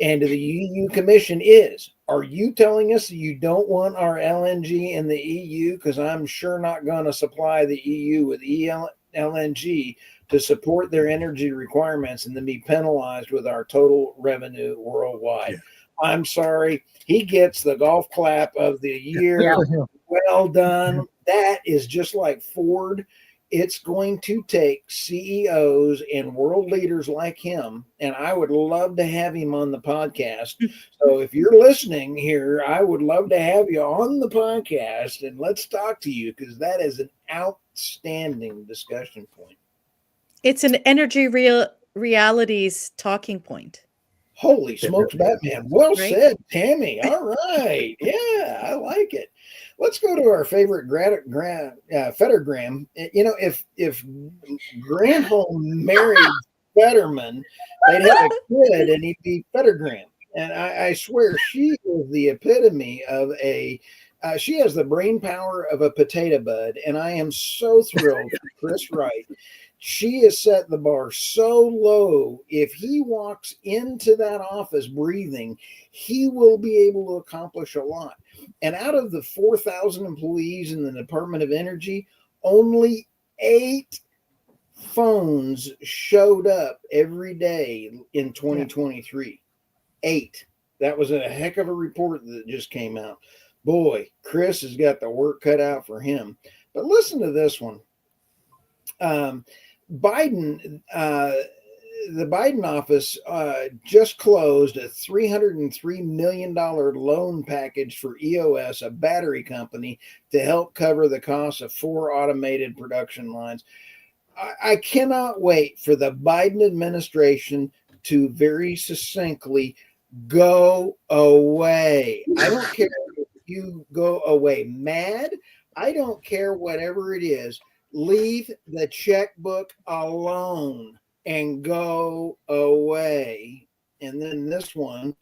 and to the EU Commission is, are you telling us that you don't want our LNG in the EU? Because I'm sure not going to supply the EU with LNG to support their energy requirements and then be penalized with our total revenue worldwide. Yeah. I'm sorry. He gets the golf clap of the year. Yeah. Well done. That is just like Ford. It's going to take CEOs and world leaders like him, and I would love to have him on the podcast. So if you're listening here, I would love to have you on the podcast, and let's talk to you, because that is an outstanding discussion point. It's an energy realities talking point. Holy smokes, Batman. Well said, Tammy. All right. Yeah, I like it. Let's go to our favorite Fettergram. You know, if Granholm married Fetterman, they'd have a kid and he'd be Fettergram. And I swear she is the epitome of she has the brain power of a potato bud. And I am so thrilled for Chris Wright She has set the bar so low. If he walks into that office breathing, he will be able to accomplish a lot. And out of the 4,000 employees in the Department of Energy, only 8 phones showed up every day in 2023. 8. That was a heck of a report that just came out. Boy, Chris has got the work cut out for him. But listen to this one. Biden, the Biden office just closed a $303 million loan package for EOS, a battery company, to help cover the cost of 4 automated production lines. I cannot wait for the Biden administration to very succinctly go away. I don't care if you go away mad. I don't care whatever it is. Leave the checkbook alone and go away. And then this one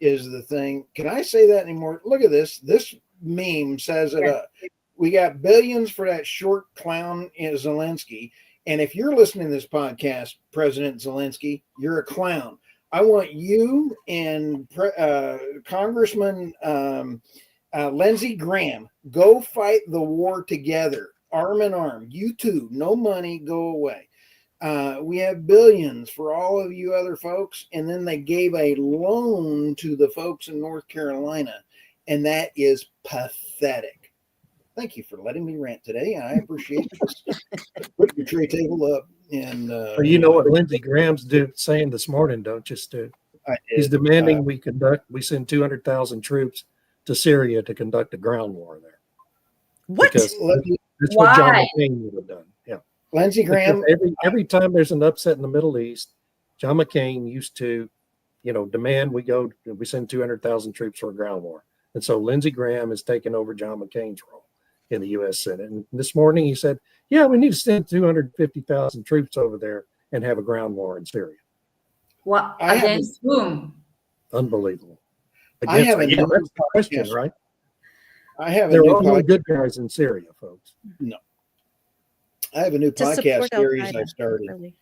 is the thing. Can I say that anymore? Look at this. This meme says it up. We got billions for that short clown Zelensky. And if you're listening to this podcast, President Zelensky, you're a clown. I want you and Congressman Lindsey Graham, go fight the war together, arm in arm. You two, no money, go away. We have billions for all of you other folks. And then they gave a loan to the folks in North Carolina. And that is pathetic. Thank you for letting me rant today. I appreciate this. Put your tray table up. And Well, you know what Lindsey Graham's saying this morning, don't you, Stu? He's demanding we send 200,000 troops to Syria to conduct a ground war there. What? Because that's what John McCain would have done. Yeah. Lindsey Graham. Every time there's an upset in the Middle East, John McCain used to, demand we send 200,000 troops for a ground war. And so Lindsey Graham is taking over John McCain's role in the U.S. Senate. And this morning he said, yeah, we need to send 250,000 troops over there and have a ground war in Syria. What? Against whom? Unbelievable. I have a that's the question, right? I have there are no good guys in Syria, folks. No. I have a new podcast series I've started. Really.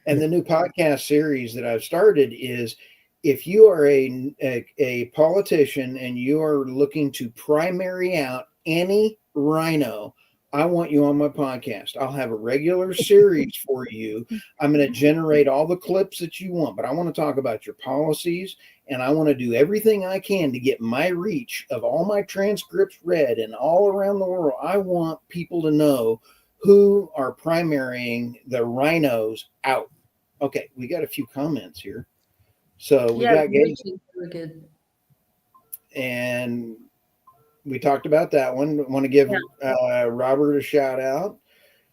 And the new podcast series that I've started is, if you are a politician and you are looking to primary out any rhino, I want you on my podcast. I'll have a regular series for you. I'm going to generate all the clips that you want, but I want to talk about your policies, and I want to do everything I can to get my reach of all my transcripts read and all around the world. I want people to know who are primarying the rhinos out. Okay, we got a few comments here. So we got Gabe. Good. And we talked about that one. Want to give Robert a shout out.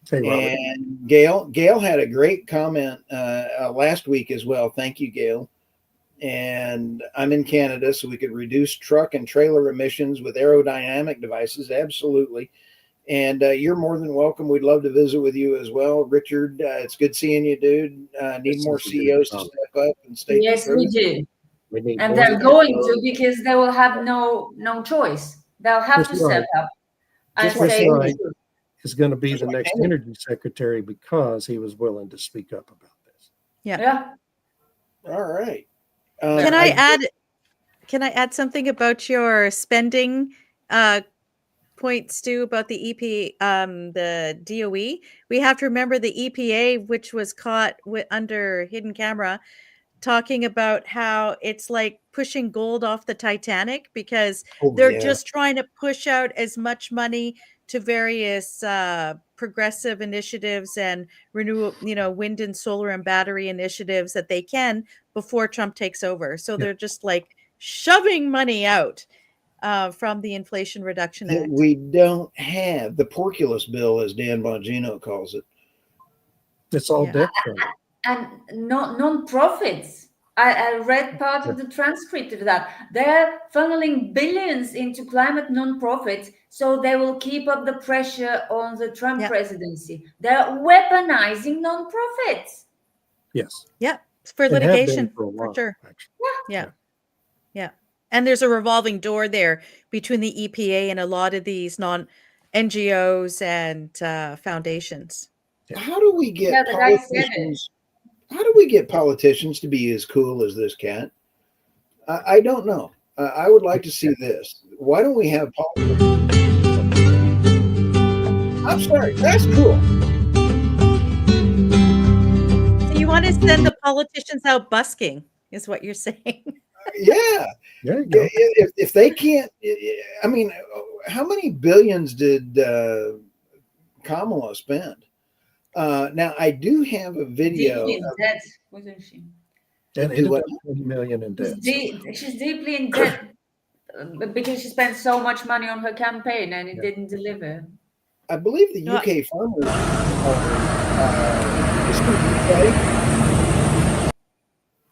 Hey, Robert. And Gail had a great comment last week as well. Thank you, Gail. And I'm in Canada, so we could reduce truck and trailer emissions with aerodynamic devices. Absolutely. And you're more than welcome. We'd love to visit with you as well. Richard, it's good seeing you, dude. Need more CEOs to step up and stay. Yes, we do. And they're going to, because they will have no choice. They'll have to step up. And say is going to be the next energy secretary because he was willing to speak up about this. Yeah. All right. Can I add something about your spending point, Stu, about the the DOE? We have to remember the EPA, which was caught under hidden camera, talking about how it's like pushing gold off the Titanic, because they're just trying to push out as much money to various progressive initiatives and renewable, wind and solar and battery initiatives that they can before Trump takes over. So they're just like shoving money out from the Inflation Reduction Act. We don't have the porculus bill, as Dan Bongino calls it. It's all debt funded. And non-profits. I read part of the transcript of that. They're funneling billions into climate non-profits, so they will keep up the pressure on the Trump presidency. They're weaponizing non-profits. Yes. Yeah, for litigation, for sure. Yeah. And there's a revolving door there between the EPA and a lot of these non-NGOs and foundations. How do we get Yeah, the guy said it. politicians? How do we get politicians to be as cool as this cat? I don't know. I would like to see this. Why don't we have politicians? I'm sorry, that's cool. So you want to send the politicians out busking, is what you're saying? Yeah. There you go. If they can't, I mean, how many billions did Kamala spend? Now, I do have a video. Deeply in debt, wasn't she? And Do ended what? up 20 million in debt. She's deeply in debt because she spent so much money on her campaign and it didn't deliver. I believe the No, UK farmers are is from the UK.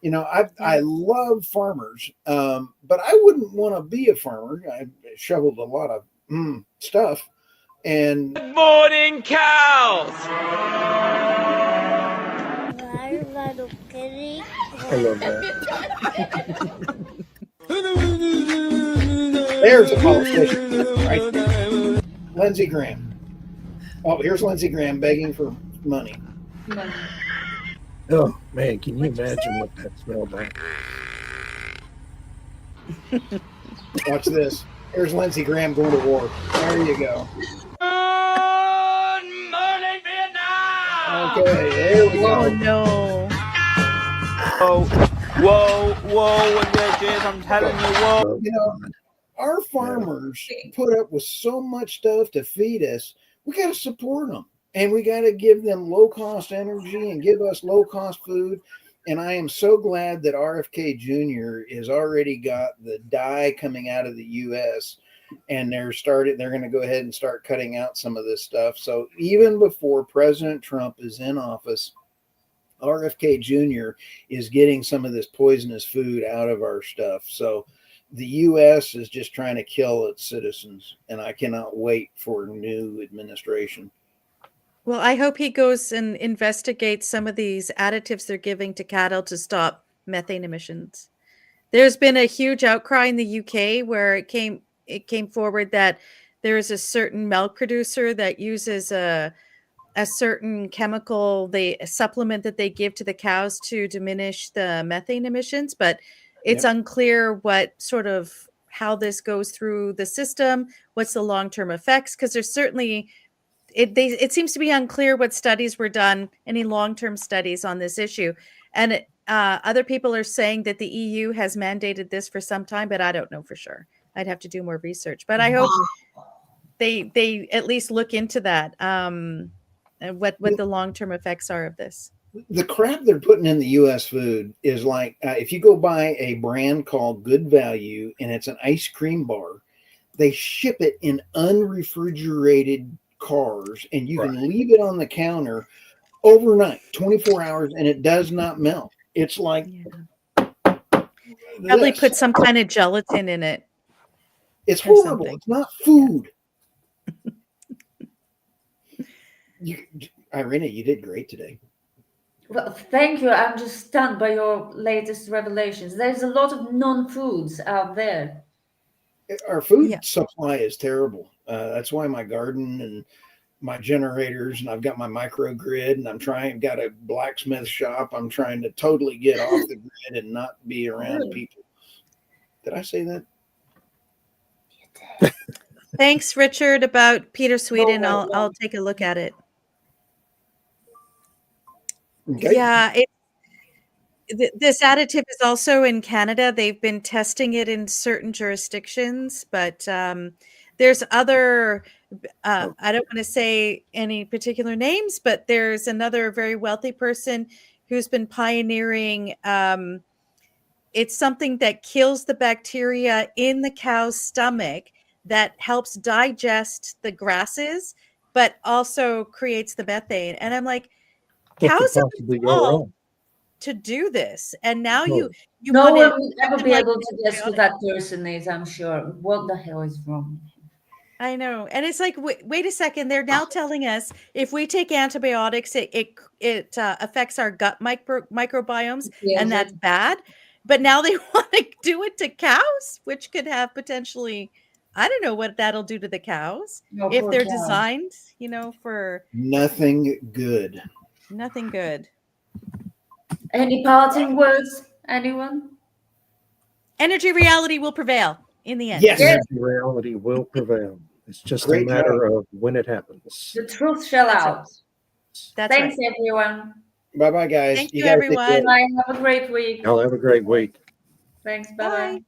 You know, I love farmers, but I wouldn't want to be a farmer. I shoveled a lot of stuff, and Good morning, cows. I love that. there's a politician right there. Lindsey Graham. Oh, here's Lindsey Graham begging for money. Oh man, can you imagine what that smelled like? Watch this. Here's Lindsey Graham going to war. There you go. Good morning, Vietnam. Okay, there we Oh go. no. Whoa, bitches, I'm telling you, whoa. You know, our farmers put up with so much stuff to feed us. We got to support them, and we got to give them low-cost energy and give us low-cost food. And I am so glad that RFK Jr. has already got the dye coming out of the U.S. and they're going to go ahead and start cutting out some of this stuff. So even before President Trump is in office, RFK Jr. is getting some of this poisonous food out of our stuff. So the U.S. is just trying to kill its citizens, and I cannot wait for a new administration. Well, I hope he goes and investigates some of these additives they're giving to cattle to stop methane emissions. There's been a huge outcry in the UK where it came forward that there is a certain milk producer that uses a certain chemical, a supplement that they give to the cows to diminish the methane emissions, but it's unclear what sort of how this goes through the system, what's the long-term effects, because there's certainly it seems to be unclear what studies were done, any long-term studies on this issue. And other people are saying that the EU has mandated this for some time, but I don't know for sure. I'd have to do more research, but I hope they at least look into that. And what the long-term effects are of this. The crap they're putting in the U.S. food is like if you go buy a brand called Good Value and it's an ice cream bar, they ship it in unrefrigerated cars and you can leave it on the counter overnight, 24 hours, and it does not melt. It's like probably put some kind of gelatin in it. It's horrible. Something. It's not food. Irina, you did great today. Well, thank you. I'm just stunned by your latest revelations. There's a lot of non-foods out there. Our food supply is terrible. That's why my garden and my generators, and I've got my microgrid, and got a blacksmith shop. I'm trying to totally get off the grid and not be around people. Did I say that? Thanks, Richard, about Peter Sweden. I'll take a look at it. Okay. Yeah, this additive is also in Canada. They've been testing it in certain jurisdictions, but there's other, I don't want to say any particular names, but there's another very wealthy person who's been pioneering. It's something that kills the bacteria in the cow's stomach that helps digest the grasses, but also creates the methane. And I'm like, cows have evolved to do this, and now you no one will ever be able to guess who that person is. I'm sure. What the hell is wrong? I know, and it's like, wait a second. They're now telling us if we take antibiotics, it affects our gut microbiomes, and that's bad. But now they want to do it to cows, which could have potentially I don't know what that'll do to the cows No, if poor they're cow. designed, for Nothing good. nothing good. Any parting words, anyone? Energy reality will prevail in the end. Yes. Yes. Energy reality will prevail. It's just Great a matter of when it happens. The truth shall That's out. right. That's Thanks, right. everyone. Bye bye, guys. Thank you, gotta take care. everyone. Bye. Have a great week. Y'all have a great week. Thanks. Bye. Bye-bye.